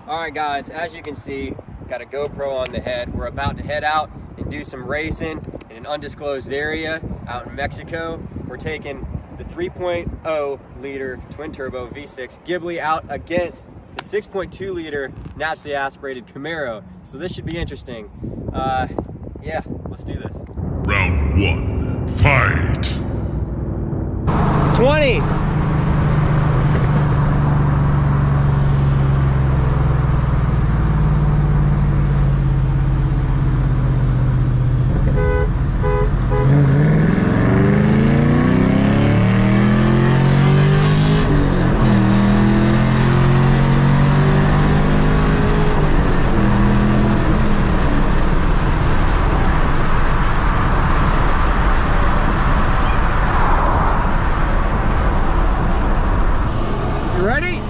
All right, guys, as you can see, got a GoPro on the head. We're about to head out and do some racing in an undisclosed area out in Mexico. We're taking the 3.0 liter twin turbo V6 Ghibli out against the 6.2 liter naturally aspirated Camaro. So this should be interesting. Yeah, let's do this. Round 1, fight! 20. Ready?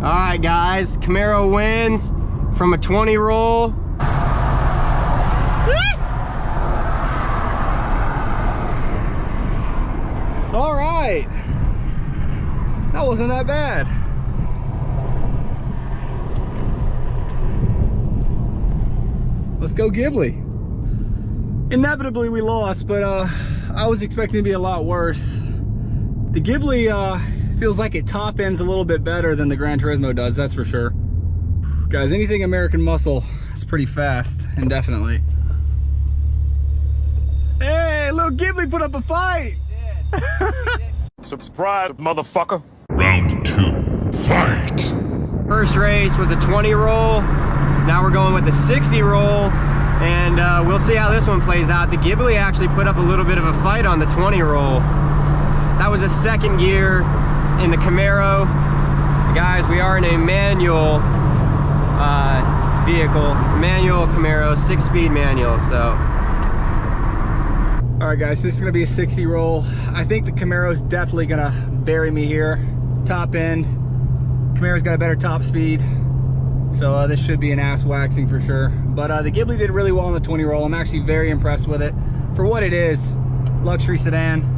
All right, guys, Camaro wins from a 20 roll. All right, that wasn't that bad. Let's go Ghibli. Inevitably we lost, but I was expecting to be a lot worse. The Ghibli feels like it top ends a little bit better than the Gran Turismo does, that's for sure. Guys, anything American muscle is pretty fast, indefinitely. Hey, little Ghibli put up a fight! Subscribe, motherfucker! Round 2, fight! First race was a 20 roll. Now we're going with the 60 roll, and we'll see how this one plays out. The Ghibli actually put up a little bit of a fight on the 20 roll. That was a second gear in the Camaro. Guys, we are in a manual vehicle, manual Camaro, 6-speed manual, so. All right, guys, this is gonna be a 60 roll. I think the Camaro's definitely gonna bury me here. Top end, Camaro's got a better top speed, so this should be an ass waxing for sure. But the Ghibli did really well on the 20 roll. I'm actually very impressed with it. For what it is, luxury sedan.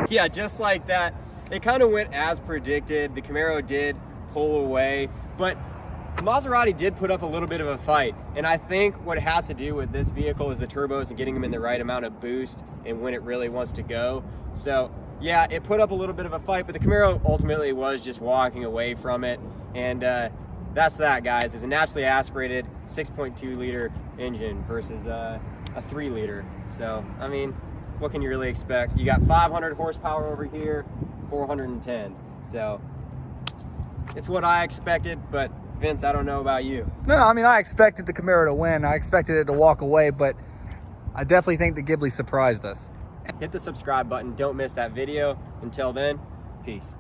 Yeah, just like that. It kind of went as predicted. The Camaro did pull away, but Maserati did put up a little bit of a fight. And I think what it has to do with this vehicle is the turbos and getting them in the right amount of boost and when it really wants to go. So yeah, it put up a little bit of a fight, but the Camaro ultimately was just walking away from it. And that's that, guys. It's a naturally aspirated 6.2 liter engine versus a 3 liter. So, I mean, what can you really expect? You got 500 horsepower over here, 410. So it's what I expected, but Vince, I don't know about you. No, I mean, I expected the Camaro to win. I expected it to walk away, but I definitely think the Ghibli surprised us. Hit the subscribe button. Don't miss that video. Until then, peace.